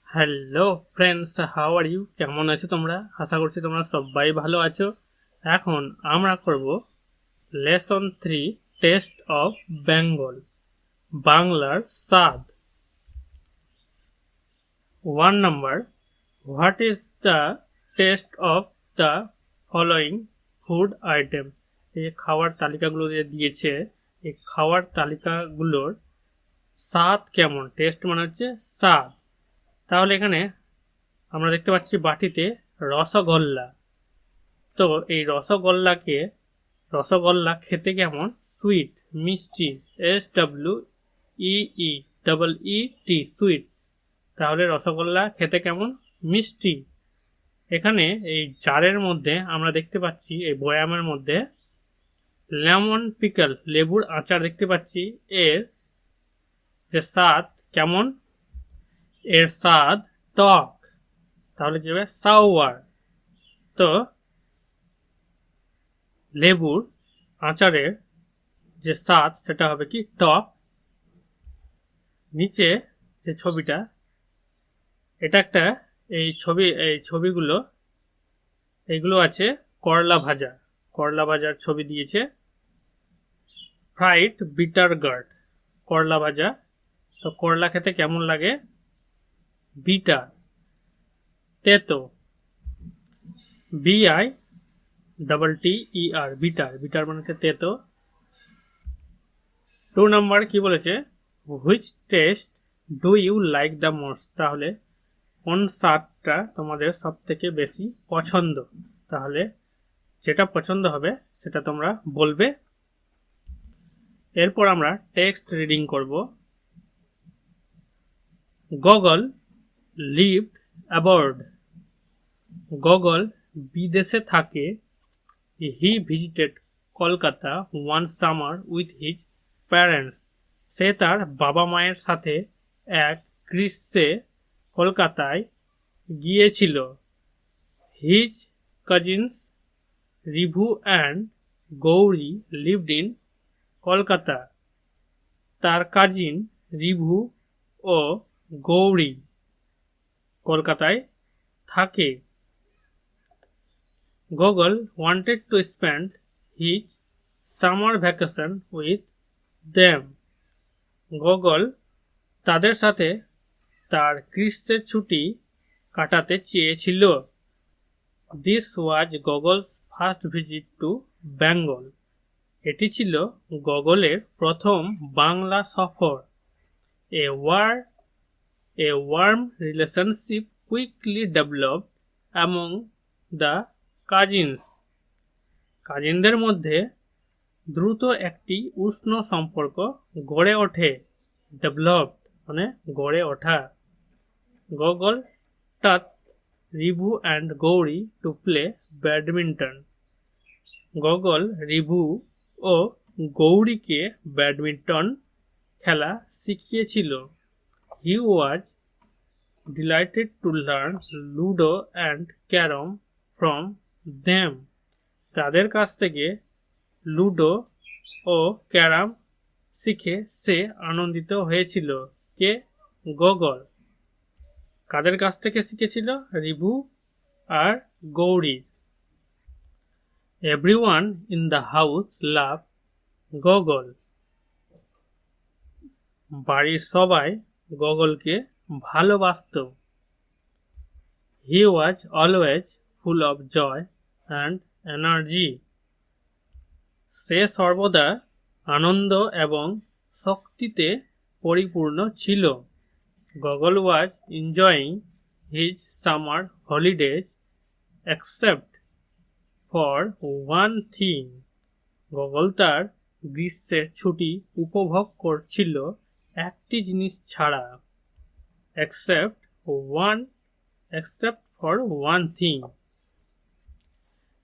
Hello friends, how are you? কেমন আছো তোমরা? আশা করছি তোমরা সবাই ভালো আছো। এখন আমরা করব লেসন 3, টেস্ট অফ বেঙ্গল, বাংলার স্বাদ। 1 number, what is the taste of the following food item? এই যে খাওয়ার তালিকাগুলো যে দিয়েছে, এই খাওয়ার তালিকাগুলোর স্বাদ কেমন? টেস্ট মানে হচ্ছে স্বাদ। তাহলে এখানে আমরা দেখতে পাচ্ছি বাটিতে রসগোল্লা। তো এই রসগোল্লা খেতে কেমন? সুইট, মিষ্টি, SWEE সুইট। তাহলে রসগোল্লা খেতে কেমন? মিষ্টি। এখানে এই জারের মধ্যে আমরা দেখতে পাচ্ছি, এই বয়ামের মধ্যে লেমন পিকল, লেবুর আচার দেখতে পাচ্ছি। এর যে স্বাদ কেমন? এর স্বাদ টক। তাহলে কি হবে? সাওয়ার। তো লেবুর আচারের যে স্বাদ সেটা হবে কি? টক। নিচে যে ছবিটা, এটা একটা এই ছবিগুলো এইগুলো আছে করলা ভাজা। করলা ভাজার ছবি দিয়েছে। ফ্রাইড বিটার গার্ড, করলা ভাজা। তো করলা খেতে কেমন লাগে? বিটার, তেতো, BITTER, বিটার। বিটার মানে হচ্ছে তেতো। 2 নাম্বার কি বলেছে? Which taste do you like the most? তাহলে কোন স্বাদটা তোমাদের সব থেকে বেশি পছন্দ? তাহলে যেটা পছন্দ হবে সেটা তোমরা বলবে। এরপর আমরা টেক্সট রিডিং করব। Gogol lived abroad. গগল বিদেশে থাকে। He visited Kolkata one summer with his parents. সে তার বাবা মায়ের সাথে এক গ্রীষ্মে কলকাতায় গিয়েছিল। His cousins Rivu and Gauri lived in Kolkata. তার কাজিন রিভু ও গৌরী কলকাতায় থাকে। Gogol wanted to spend his summer vacation with them. Gogol তাদের সাথে তার গ্রীষ্মের ছুটি কাটাতে চেয়েছিল। This was Gogol's first visit to Bengal. এটি ছিল গগলের প্রথম বাংলা সফর। A warm relationship quickly developed among the cousins. কাজিনদের মধ্যে দ্রুত একটি উষ্ণ সম্পর্ক গড়ে ওঠে। ডেভেলপড মানে গড়ে ওঠা। Gogol taught Rivu and Gauri to play badminton. Gogol Rivu ও গৌরীকে ব্যাডমিন্টন খেলা শিখিয়েছিল। He was delighted to learn ludo and carrom from them. তাদের কাছ থেকে লুডো ও ক্যারাম শিখে সে আনন্দিত হয়েছিল। কে? গগল। কাদের কাছ থেকে শিখেছিল? রিভু আর Gauri. Everyone in the house love Gogol. বাড়ির সবাই গগলকে ভালোবাসত। He was always full of joy and energy. সে সর্বদা আনন্দ এবং শক্তিতে পরিপূর্ণ ছিল। Gogol was enjoying his summer holidays except for one thing. Gogol তার গ্রীষ্মের ছুটি উপভোগ করছিল একটি জিনিস ছাড়া। Except one except for one thing.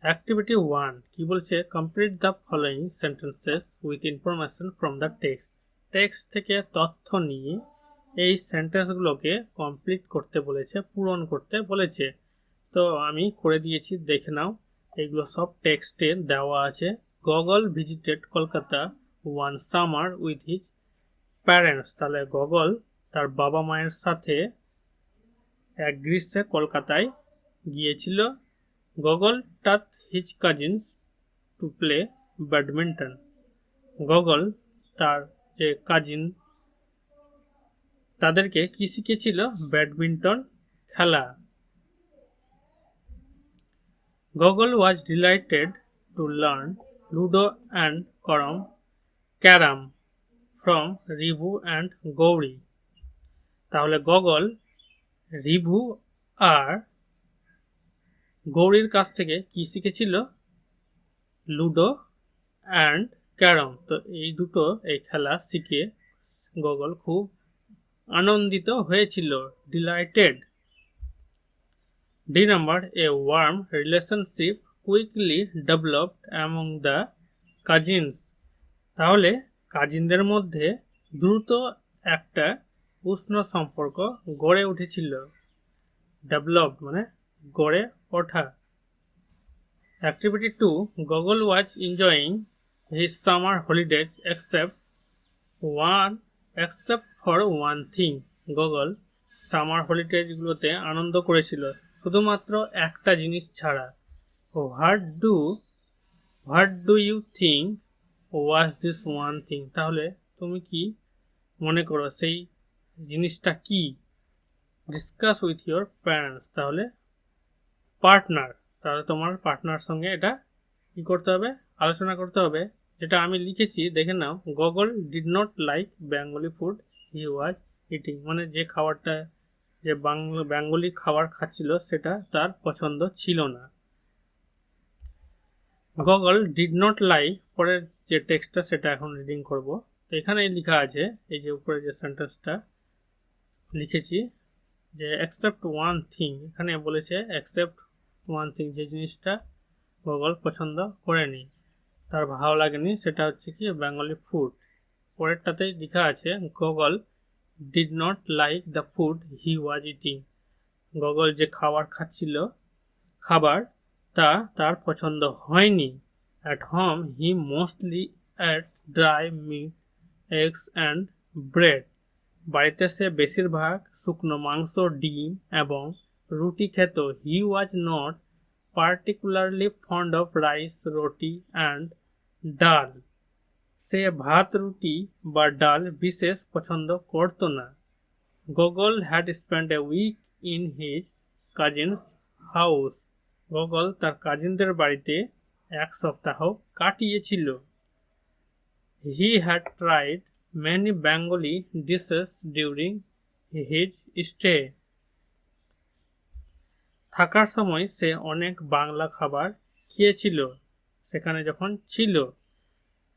Activity 1 কি বলছে? Complete the following sentences with information from the text. Text থেকে তথ্য নিয়ে এই সেন্টেন্সগুলোকে কমপ্লিট করতে বলেছে, পূরণ করতে বলেছে। তো আমি করে দিয়েছি, দেখে নাও। এগুলো সব টেক্সটে দেওয়া আছে। Gogol visited Kolkata one summer with his parents. তাহলে গগল তার বাবা মায়ের সাথে এক গ্রীষ্মে কলকাতায় গিয়েছিল। Gogol taught his cousins to play badminton. Gogol তার যে কাজিন তাদেরকে কি শিখেছিল? ব্যাডমিন্টন খেলা। Gogol was delighted to learn ludo and carrom from Rivu and Gauri. তাহলে গগল রিভু আর গৌরীর কাছ থেকে কি শিখেছিল? Ludo and carom. তো এই খেলা শিখে গগল খুব আনন্দিত হয়েছিল, delighted. D number, a warm relationship quickly developed among the cousins. তাহলে কাজিনদের মধ্যে দ্রুত একটা উষ্ণ সম্পর্ক গড়ে উঠেছিল। ডেভেলপ মানে গড়ে ওঠা। Activity 2, Gogol was enjoying his summer holidays except for one thing. Gogol summer হলিডেজগুলোতে আনন্দ করেছিল শুধুমাত্র একটা জিনিস ছাড়া। What do you think was this one thing? তাহলে তুমি কি মনে করো সেই জিনিসটা কি? Discuss with your parents. তাহলে পার্টনার, তাহলে তোমার পার্টনার সঙ্গে এটা কি করতে হবে? আলোচনা করতে হবে। যেটা আমি লিখেছি দেখে নাও। Gogol did not like Bengali food he was eating. মানে যে খাবারটা, যে বেঙ্গলি খাবার খাচ্ছিল সেটা তার পছন্দ ছিল না। গগল ডিড নট লাইক, পরের যে টেক্সটটা সেটা এখন রিডিং করব। তো এখানে লেখা আছে, এই যে উপরে যে সেন্টেন্সটা লিখেছি যে অ্যাকসেপ্ট ওয়ান থিং, এখানে বলেছে অ্যাকসেপ্ট ওয়ান থিং, যে জিনিসটা গগল পছন্দ করেনি, তার ভালো লাগেনি, সেটা হচ্ছে কি বেঙ্গলি ফুড। পরেরটাতে লেখা আছে Gogol did not like the food he was eating. Gogol যে খাবার তা তার পছন্দ হয়নি। At home he mostly ate dry meat, eggs and bread. বাড়িতে সে বেশিরভাগ শুকনো মাংস, ডিম এবং রুটি খেত। He was not particularly fond of rice, roti and dal. সে ভাত, রুটি বা ডাল বিশেষ পছন্দ করত না। Gogol had spend a week in his cousins house. Gogol তার কাজিনদের বাড়িতে এক সপ্তাহ কাটিয়েছিল। He had tried many Bengali dishes during his stay. থাকার সময় সে অনেক বাংলা খাবার খেয়েছিল সেখানে যখন ছিল।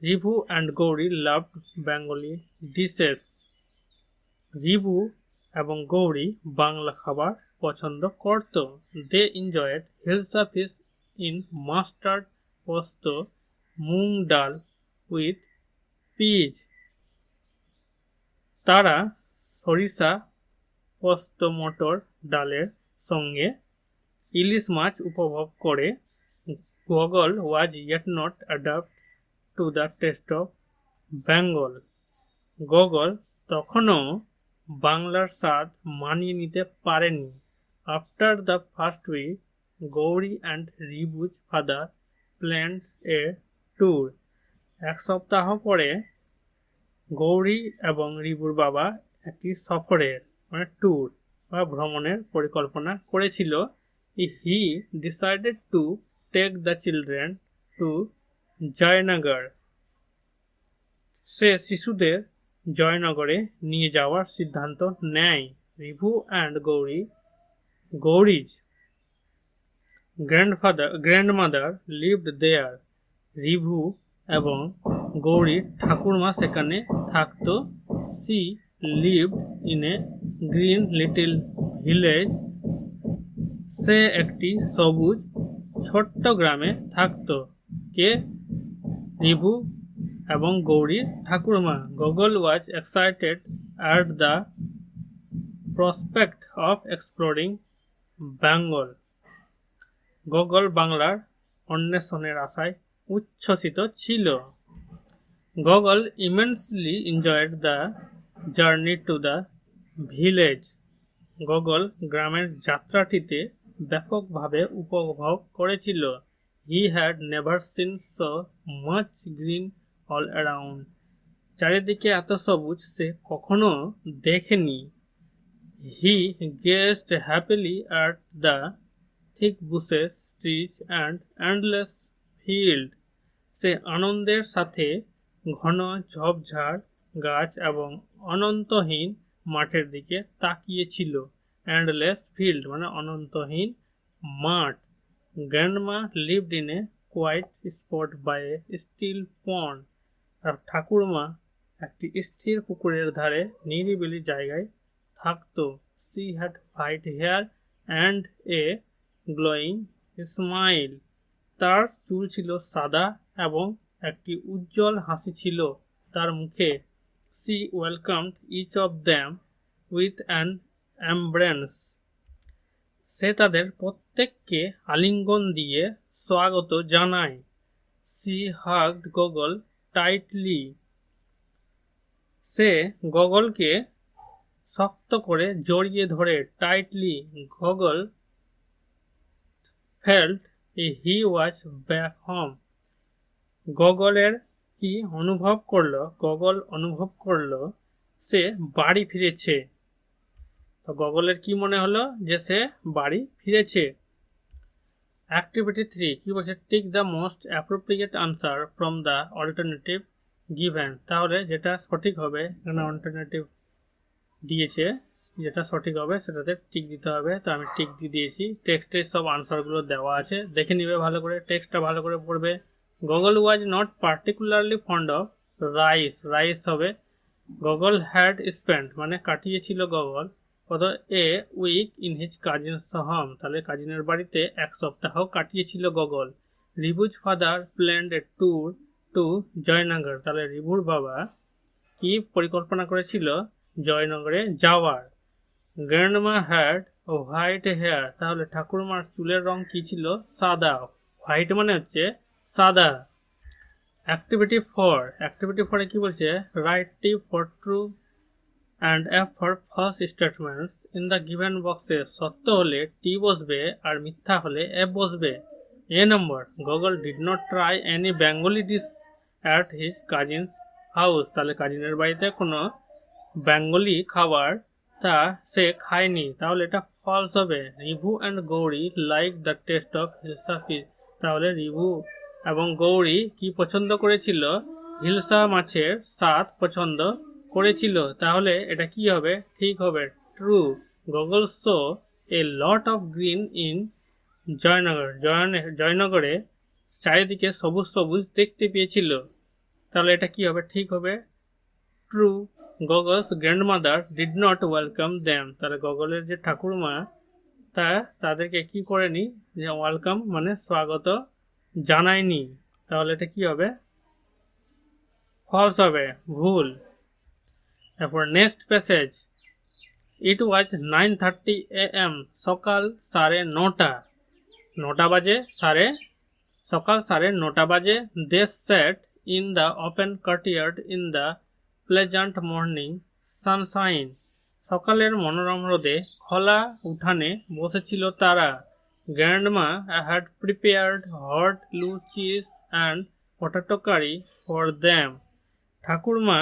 Rivu and Gauri loved Bengali dishes. Rivu এবং গৌরী বাংলা খাবার পছন্দ করত। They enjoyed hilsa fish in mustard posto, moong ডাল উইথ পিজ। তারা সরিষা পোস্ত মটর ডালের সঙ্গে ইলিশ মাছ উপভোগ করে। Gogol was yet not adapt to the taste of Bengal. Gogol তখনও বাংলার স্বাদ মানিয়ে নিতে পারেনি। After the first week, Gauri and Rivu's father planned a tour. এক সপ্তাহ পরে গৌরী এবং রিভুর বাবা একটি সফরের মানে ট্যুর বা ভ্রমণের পরিকল্পনা করেছিল। He decided to take the children to Jaynagar. সে শিশুদের জয়নগরে নিয়ে যাওয়ার সিদ্ধান্ত নেয়। Rivu and Gauri's grandmother lived there. রিভু এবং গৌরীর ঠাকুরমা সেখানে থাকতো। She lived in a green little village. সে একটি সবুজ ছোট্ট গ্রামে থাকতো। কে? রিভু এবং গৌরীর ঠাকুরমা। Gogol was excited at the prospect of exploring Bengal. Gogol বাংলার অন্বেষণের আশায় উচ্ছ্বসিত ছিল। Gogol immensely enjoyed the journey to the village. Gogol গ্রামের যাত্রাটিতে ব্যাপকভাবে উপভোগ করেছিল। He had never seen so much green all around. চারিদিকে এত সবুজ সে কখনো দেখেনি। He gazed happily at the thick bushes, trees and endless field. সে আনন্দের সাথে ঘন ঝোপঝাড় গাছ এবং অনন্তহীন মাঠের দিকে তাকিয়েছিল। এন্ডলেস ফিল্ড মানে অনন্তহীন মাঠ। Grandma lived in a quiet spot by a still pond. তার ঠাকুরমা একটি স্থির পুকুরের ধারে নিরিবিলি জায়গায় থাকতো। She had white hair and a glowing smile. তার চুল ছিল সাদা এবং একটি উজ্জ্বল হাসি ছিল তার মুখে। She welcomed each of them with an embrace. সে তাদের প্রত্যেককে আলিঙ্গন দিয়ে স্বাগত জানায়। She hugged Gogol tightly. সে গগলকে শক্ত করে জড়িয়ে ধরে। Tightly Gogol felt he was back home. গগলের কি অনুভব করলো? গগল অনুভব করলো সে বাড়ি ফিরেছে। তো গগলের কি মনে হলো? যে সে বাড়ি ফিরেছে। অ্যাক্টিভিটি 3 কি বলছে? Take the most appropriate answer from the alternative given. তাহলে যেটা সঠিক হবে, এখানে অল্টারনেটিভ দিয়েছে, যেটা সঠিক হবে সেটাতে টিক দিতে হবে। তো আমি টিক দিয়ে দিয়েছি। টেক্সটে সব আনসারগুলো দেওয়া আছে, দেখে নিবে ভালো করে, টেক্সটটা ভালো করে পড়বে। Gogol was not particularly fond of rice. Rice হবে গগল হ্যাড স্পেন্ট মানে কাটিয়েছিল গগল কত a week in his cousins home. তাহলে কাজিনের বাড়িতে এক সপ্তাহ কাটিয়েছিল Gogol. Rivu's father planned a tour to Joynagar. তাহলে রিভুর বাবা কি পরিকল্পনা করেছিল? জয়নগরে যাওয়ার। Grandma had white hair. তাহলে ঠাকুরমার চুলের রং কি ছিল? সাদা। হোয়াইট মানে হচ্ছে সাদা। অ্যাক্টিভিটি 4 অ্যাক্টিভিটি 4 কি বলছে? Write T for true and F for false statements in the given বক্সে। সত্য হলে টি বসবে আর মিথ্যা হলে এফ বসবে। এ নম্বর, Gogol did not try any Bengali dish at his cousins house. তাহলে কাজিনের বাড়িতে কোনো বেঙ্গলি খাবার তা সে খায়নি। তাহলে এটা ফলস হবে। Rivu and Gauri like the taste of hilsa fish. তাহলে রিভু এবং গৌরী কি পছন্দ করেছিল? হিলসা মাছের স্বাদ পছন্দ করেছিল। তাহলে এটা কি হবে? ঠিক হবে, true. Gogol saw a lot of green in Jaynagar. জয়নগরে চারিদিকে সবুজ সবুজ দেখতে পেয়েছিল। তাহলে এটা কি হবে? ঠিক হবে, true. Goggles grandmother did not welcome them. তাহলে গগলের যে ঠাকুরমা তাদেরকে কি করেনি? যে ওয়েলকাম মানে স্বাগত জানায়নি। তাহলে এটা কি হবে? ফলস হবে, ভুল। তারপর next passage. It was 9:30 AM। সকাল 9:30। 9টা বাজে, সকাল 9:30 বাজে। They sat in the open courtyard in the pleasant morning sunshine. সকালের মনোরম রোদে খোলা উঠানে বসেছিল তারা। Grandma had prepared hot luchis and potato curry for them. ঠাকুরমা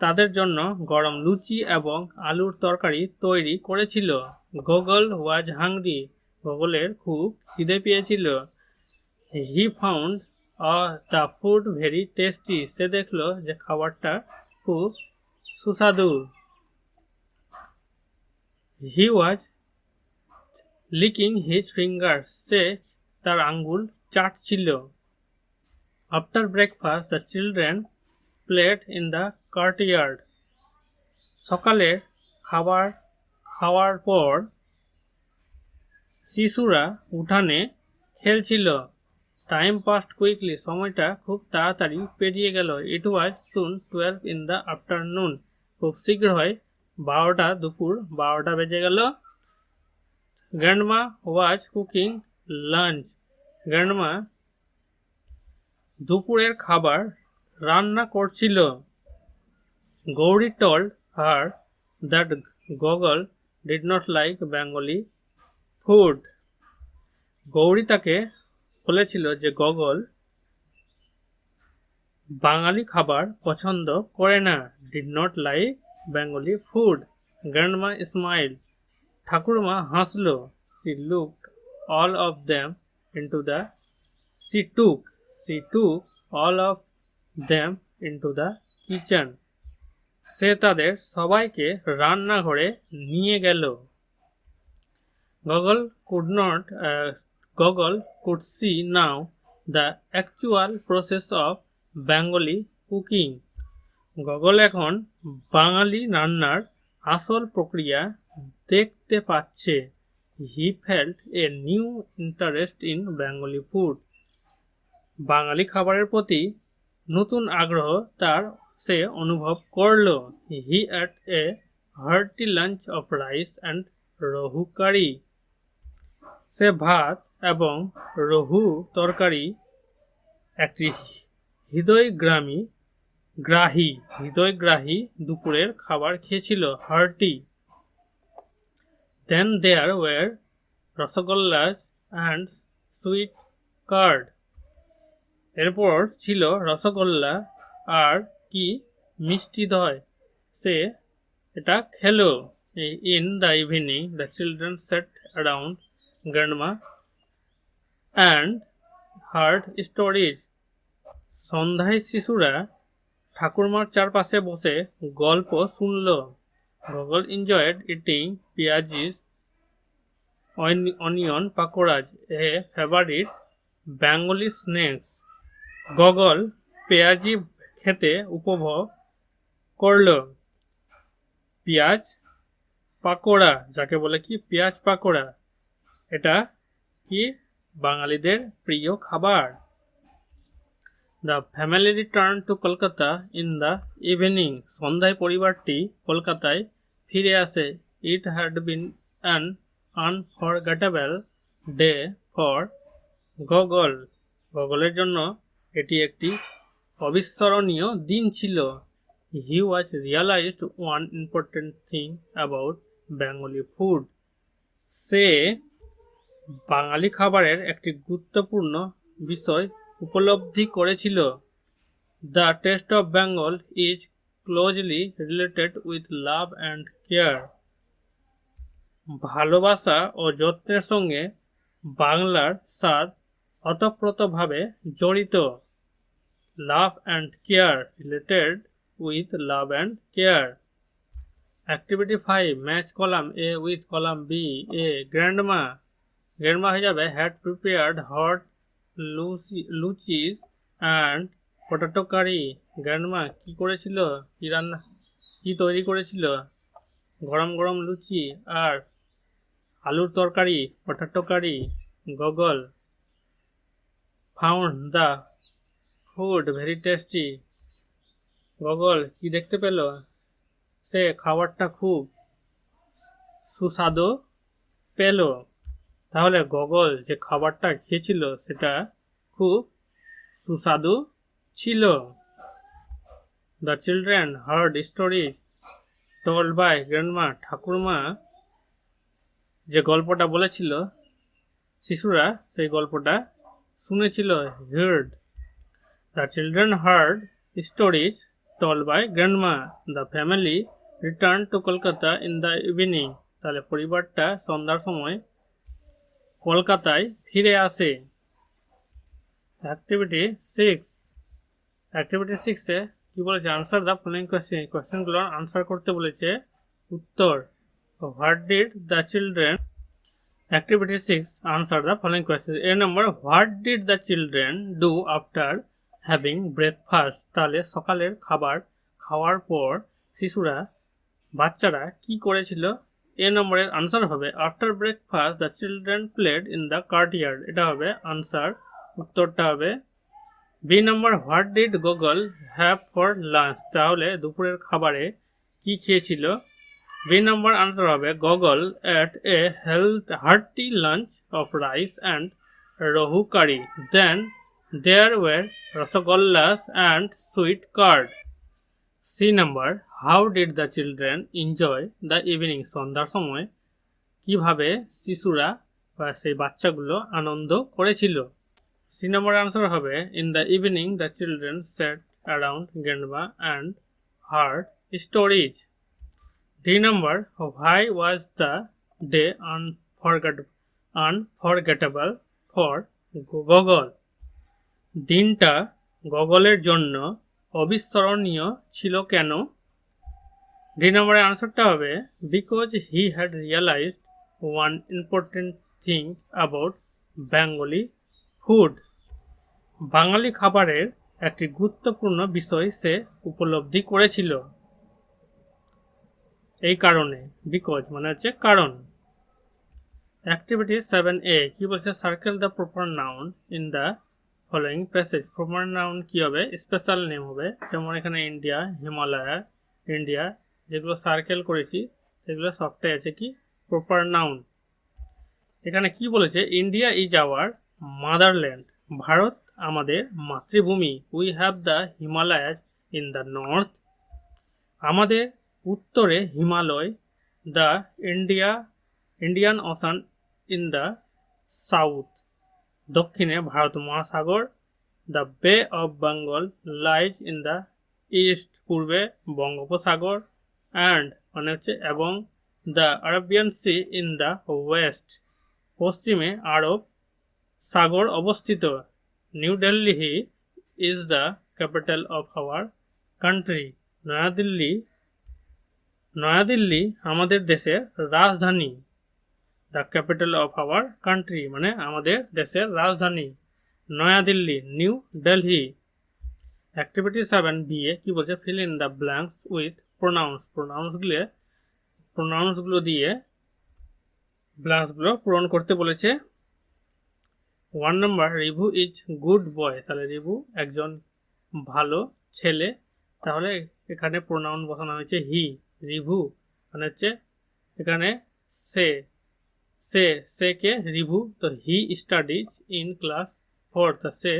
তাদের জন্য গরম লুচি এবং আলুর তরকারি তৈরি করেছিল। গগল ওয়াজ হাংরি। গগলের খুব খিদে পেয়েছিল। He found the food very tasty. সে দেখলো যে খাবারটা খুব সুস্বাদু। He was licking his finger. সে তার আঙ্গুল চাটছিল। After breakfast the children played in the courtyard. সকালে খাবার খাওয়ার পর শিশুরা উঠানে খেলছিল। Time passed quickly. সময়টা খুব তাড়াতাড়ি পেরিয়ে গেল। It was soon 12 in the afternoon. খুব শীঘ্রই 12টা, দুপুর 12টা বেজে গেল। Grandma was cooking lunch. Grandma দুপুরের খাবার রান্না করছিল। Gauri told her that Gogol did not like Bengali food. Gauri তাকে বলেছিল যে গগল বাঙালি খাবার পছন্দ করে না, did not like Bengali food. Grandma smiled. ঠাকুরমা হাসলো। She looked all of them into the she took all of them into the kitchen. সে তাদের সবাইকে রান্নাঘরে নিয়ে গেল। Gogol could see now the actual process of Bengali cooking. Goggle এখন বাঙালি রান্নার আসল প্রক্রিয়া দেখতে পাচ্ছে। He felt a new interest in Bengali food. বাঙালি খাবারের প্রতি নতুন আগ্রহ সে অনুভব করল। He ate a hearty lunch of rice and রহু কারি। সে ভাত এবং রহু তরকারি একটি হৃদয়গ্রাহী দুপুরের খাবার খেয়েছিল। Hearty. Then there were rasgullas and sweet curd. এরপর ছিল রসগোল্লা আর কি মিষ্টি দই। সে এটা খেলো। In the evening, the children sat around grandma and heard stories. সন্ধ্যায় শিশুরা ঠাকুরমার চারপাশে বসে গল্প শুনল। Gogol enjoyed eating পেঁয়াজি's onion pakoras, a favorite Bengali snacks. Goggle পেঁয়াজি খেতে উপভোগ করল। পেঁয়াজ পাকোড়া, যাকে বলে কি পেঁয়াজ পাকোড়া, এটা কি বাঙালিদের প্রিয় খাবার। The family return to Kolkata in the evening. সন্ধ্যায় পরিবারটি কলকাতায় ফিরে আসে। It had been an unforgettable day for গগলের জন্য এটি একটি অবিস্মরণীয় দিন ছিল। He was realized one important thing about Bengali food. সে বাঙালি খাবারের একটি গুরুত্বপূর্ণ বিষয় উপলব্ধি করেছিল। The taste of Bengal is closely related with love and care. ভালোবাসা ও যত্নের সঙ্গে বাংলার স্বাদ ওতপ্রোতভাবে জড়িত। Love and care, related with love and care. Activity 5, match column A with column B. A, grandma হয়ে যাবে had prepared hot luchis and potato curry. Grandma কি করেছিল, কি তৈরি করেছিল? গরম গরম লুচি আর আলুর তরকারি, potato curry. Gogol found the food very tasty. Gogol কি দেখতে পেল? সে খাবারটা খুব সুস্বাদু পেল। তাহলে গগল যে খাবারটা খেয়েছিল সেটা খুব সুস্বাদু ছিল। The children heard stories told by grandma. ঠাকুরমা যে গল্পটা বলেছিল শিশুরা সেই গল্পটা শুনেছিল। Heard. The children heard stories told by grandma. The family returned to Kolkata in the evening. তাহলে পরিবারটা সন্ধ্যার সময় কলকাতায় ফিরে আসে। অ্যাক্টিভিটি 6 এ কি বলেছে? Answer the following question. কোয়েশ্চেনগুলোর আনসার করতে বলেছে। উত্তর, what did the children. Activity 6, answer the following question. A number, what did the children do after having breakfast. তাহলে সকালের খাবার খাওয়ার পর বাচ্চারা কি করেছিল? এ নম্বরের আনসার হবে after breakfast the children played in the courtyard. এটা হবে আনসার, উত্তরটা হবে। B number, what did Gogol have for lunch. তাহলে দুপুরের খাবারে কি খেয়েছিল? বি নম্বর আনসার হবে Gogol ate a hearty lunch of rice and rohu curry. Then there were rasagollas and sweet curd. C number, how did the children enjoy the evening. সন্ধ্যার সময় কিভাবে শিশুরা বা সেই বাচ্চাগুলো আনন্দ করেছিল। সি নম্বর আনসার হবে in the evening the children set around grandma and hard stories. D number why was the day unforgettable for goggle. দিনটা গগলের জন্য অবিস্মরণীয় ছিল কেন? ডি নম্বরের আনসারটা হবে because he had realized one important thing about Bengali food. বাঙালি খাবারের একটি গুরুত্বপূর্ণ বিষয় সে উপলব্ধি করেছিল। এই কারণে, বিকজ মানে হচ্ছে কারণ। অ্যাক্টিভিটি 7A কি বলছে? Circle the proper noun in the following passage. Proper noun কি হবে? স্পেশাল নেম হবে। যেমন এখানে ইন্ডিয়া, হিমালয়া, ইন্ডিয়া যেগুলো সার্কেল করেছি সেগুলো সবটাই আছে কি প্রপার নাউন। এখানে কি বলেছে? India is our motherland. Bharat আমাদের মাতৃভূমি। We have the Himalayas in the north. আমাদের উত্তরে Himalaya. The Indian Ocean in the south. দক্ষিণে Bharat Mahasagar. The bay of Bengal lies in the east. পূর্বে বঙ্গোপসাগর। অ্যান্ড মানে হচ্ছে এবং the Arabian sea in the west. পশ্চিমে আরব সাগর অবস্থিত। New Delhi is the capital of our country. Naya Delhi আমাদের দেশের রাজধানী। The capital of our country মানে আমাদের দেশের রাজধানী New Delhi, new Delhi. Activity 7B কি বলছে? Fill in the blanks with pronouns. প্রোনাউন্সগুলো দিয়ে ব্ল্যাঙ্কসগুলো পূরণ করতে বলেছে। 1 number Rivu is good boy. তাহলে রিভু একজন ভালো ছেলে। তাহলে এখানে প্রোনাউন বসানো হয়েছে হি। রিভু মানে হচ্ছে এখানে সে কে রিভু। তো হি স্টাডিজ ইন ক্লাস 4। তা সে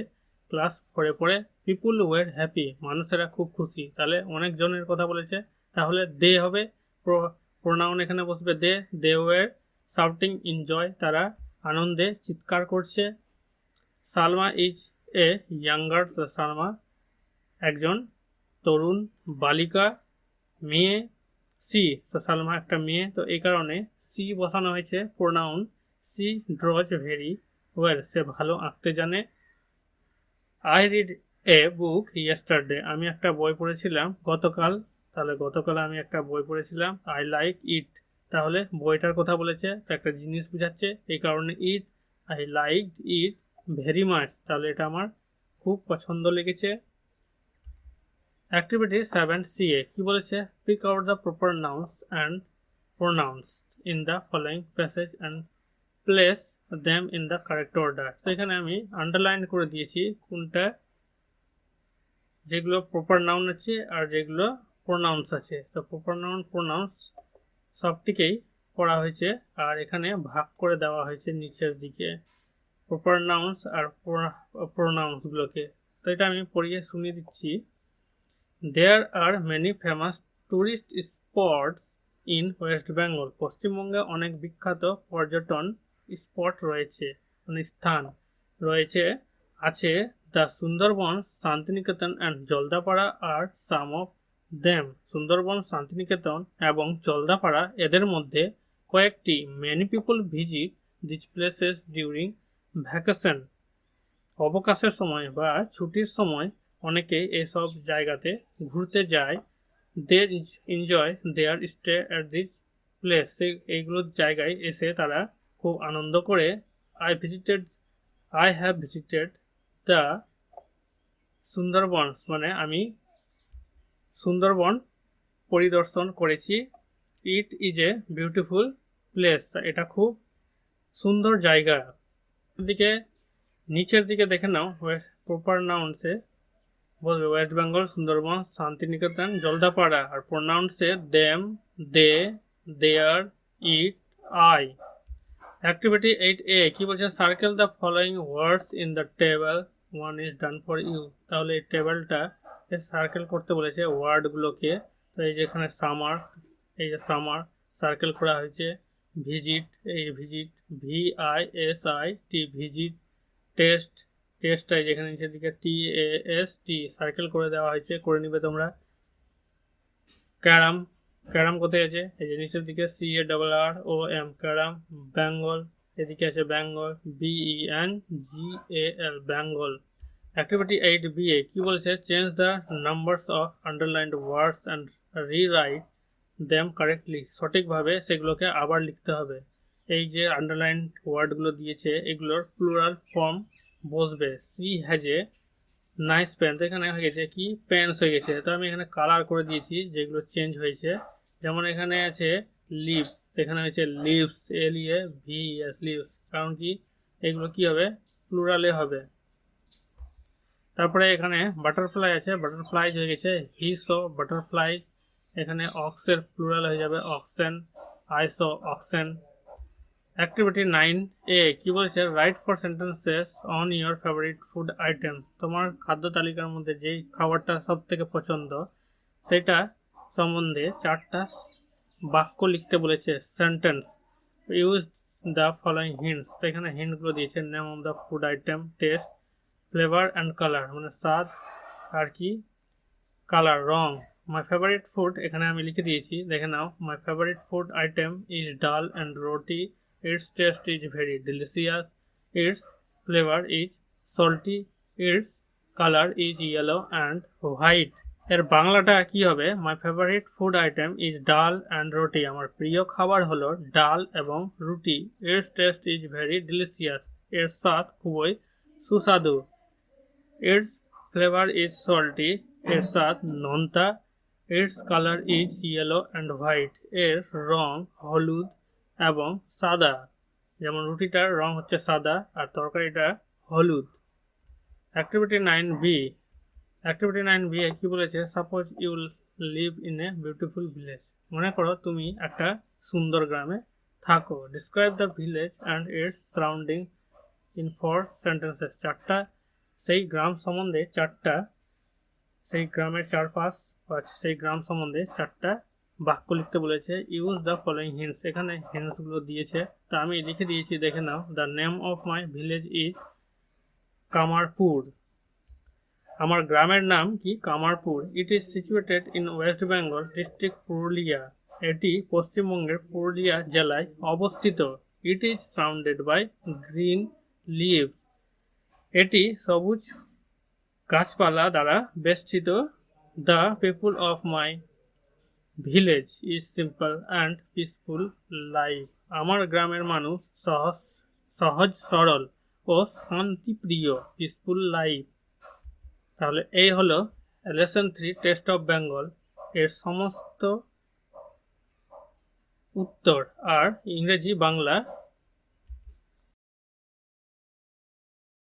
ক্লাস 4-এ পড়ে। পিপুল ওয়ার হ্যাপি। মানুষেরা খুব খুশি। তাহলে অনেকজনের কথা বলেছে, তাহলে দে হবে। প্রোনাউন এখানে বসবে দে ওয়ার শাউটিং এনজয়। তারা আনন্দে চিৎকার করছে। Salma is a younger. Salma একজন তরুণ বালিকা, মেয়ে। সি সালমা একটা মেয়ে। তো এই কারণে সি বসানো হয়েছে প্রোনাউন। C ড্রজ very well. সে ভালো আঁকতে জানে। I read a book yesterday. আমি একটা বই পড়েছিলাম গতকাল। তাহলে গতকাল আমি একটা বই পড়েছিলাম। আই লাইক ইট। তাহলে বইটার কথা বলেছে, তো একটা জিনিস বোঝাচ্ছে, এই কারণে it. I like it very much. তাহলে এটা আমার খুব পছন্দ লেগেছে। অ্যাক্টিভিটি 7CA কি বলেছে? Pick out the proper nouns and pronouns in the following passage and place them in the correct order. তো এখানে আমি আন্ডারলাইন করে দিয়েছি কোনটা, যেগুলো প্রপার নাউন আছে আর যেগুলো প্রোনাউন্স আছে। তো প্রপার নাউন প্রোনাউন্স সবটিকেই করা হয়েছে, আর এখানে ভাগ করে দেওয়া হয়েছে নিচের দিকে প্রপার নাউন্স আর প্রোনাউন্সগুলোকে। তো এটা আমি পড়িয়ে শুনিয়ে দিচ্ছি। There are many famous tourist spots in West Bengal. পশ্চিমবঙ্গে অনেক বিখ্যাত পর্যটন স্পট রয়েছে, মানে স্থান রয়েছে আছে। The Sundarban, Shantiniketan and Jaldapara are some of them. Sundarban, Shantiniketan এবং জলদাপাড়া এদের মধ্যে কয়েকটি। Many people visit this places during vacation. অবকাশের সময় বা ছুটির সময় অনেকে এসব জায়গাতে ঘুরতে যায়। They enjoy their stay at this place. এইগুলো জায়গায় এসে তারা খুব আনন্দ করে। I have visited the Sundarbans, মানে আমি সুন্দরবন পরিদর্শন করেছি। It is a beautiful place. এটা খুব সুন্দর জায়গা। নিচের দিকে দেখে নাও প্রপার নাউন্সে বলবে ওয়েস্ট বেঙ্গল, সুন্দরবন, শান্তিনিকেতন, জলদাপাড়া। আর প্রোনাউন্সে them, they, their, it, I. Activity 8A কি বলছে? Circle the following words in the table, one is done for you. তাহলে এই টেবিলটা সার্কেল করতে বলেছে ওয়ার্ডগুলোকে। তো এই যে এখানে সামার, এই যে সামার সার্কেল করা হয়েছে। ভিজিট, এই ভিজিট, VISIT, ভিজিট। টেস্ট, টেস্টটাই যেখানে নিচের দিকে TAST সার্কেল করে দেওয়া হয়েছে, করে নিবে তোমরা। ক্যারাম, ক্যারাম কোথায় আছে? এই যে নিচের দিকে CARROM, ক্যারাম। বেঙ্গল, এদিকে আছে Bengal, BENGAL, Bengal. Activity 8BA কি বলেছে? Change the numbers of underlined words and rewrite them correctly. সঠিকভাবে সেগুলোকে আবার লিখতে হবে। এই যে আন্ডারলাইন ওয়ার্ডগুলো দিয়েছে এগুলোর প্লুরাল ফর্ম বসবে। She has a nice pen, তো এখানে হয়ে গেছে কি পেন্স হয়ে গেছে। তো আমি এখানে কালার করে দিয়েছি যেগুলো চেঞ্জ হয়েছে। যেমন এখানে আছে লিভ, এখানে হয়েছে লিভস, LEAVES, লিভস। কারণ কি এগুলো কি হবে? প্লুরালে হবে। তারপরে এখানে বাটারফ্লাই আছে, বাটারফ্লাইজ হয়ে গেছে হি সো বাটারফ্লাই। এখানে অক্সের প্লুরাল হয়ে যাবে oxen, I so oxen. Activity 9A কি বলছে? Right for sentences on your favourite food item. তোমার খাদ্য তালিকার মধ্যে যেই খাবারটা সব থেকে পছন্দ সেটা সম্বন্ধে 4টা বাক্য লিখতে বলেছে, sentence. Use the following hints, তো এখানে হিন্টগুলো দিয়েছে। Name of the food item, taste, flavour and colour, মানে স্বাদ আর কি কালার, রং। মাই ফেভারিট ফুড এখানে আমি লিখে দিয়েছি, দেখে নাও। My favourite food item is dal and roti. Its taste is very delicious. Its flavour is salty. Its colour is yellow and white. এর বাংলাটা কি হবে? My favourite food item is dal and রুটি। আমার প্রিয় খাবার হলো ডাল এবং রুটি। Its taste is very delicious. এর স্বাদ খুবই সুস্বাদু। It's flavour is salty. এর স্বাদ নোনতা। It's colour is yellow and white. এর রং হলুদ এবং সাদা। যেমন রুটিটার রং হচ্ছে সাদা আর তরকারিটা হলুদ। অ্যাক্টিভিটি 9B, অ্যাক্টিভিটি 9B কি বলেছে? Suppose you live in a beautiful village. মনে করো তুমি একটা সুন্দর গ্রামে থাকো। Describe the village and its surrounding in 4 sentences. 4টা সেই গ্রাম সম্বন্ধে, 4টা সেই গ্রামের চারপাশ বা সেই গ্রাম সম্বন্ধে 4টা বাক্য লিখতে বলেছে। ইউজ দ্য ফলোয়িং হিন্টস, এখানে হিন্টসগুলো দিয়েছে, তা আমি লিখে দিয়েছি, দেখে নাও। The name of my village is Kamarpur. আমার গ্রামের নাম কি? Kamarpur. It is situated in West Bengal district, Purulia. এটি পশ্চিমবঙ্গের পুরুলিয়া জেলায় অবস্থিত। It is surrounded by green leaves. এটি সবুজ গাছপালা দ্বারা বেষ্টিত। The people of my village is simple and peaceful life. আমার গ্রামের মানুষ সহজ সরল ও শান্তিপ্রিয়, পিসফুল লাইফ। তাহলে এই হলো লেসন 3 টেস্ট অফ বেঙ্গল এর সমস্ত উত্তর আর ইংরেজি বাংলা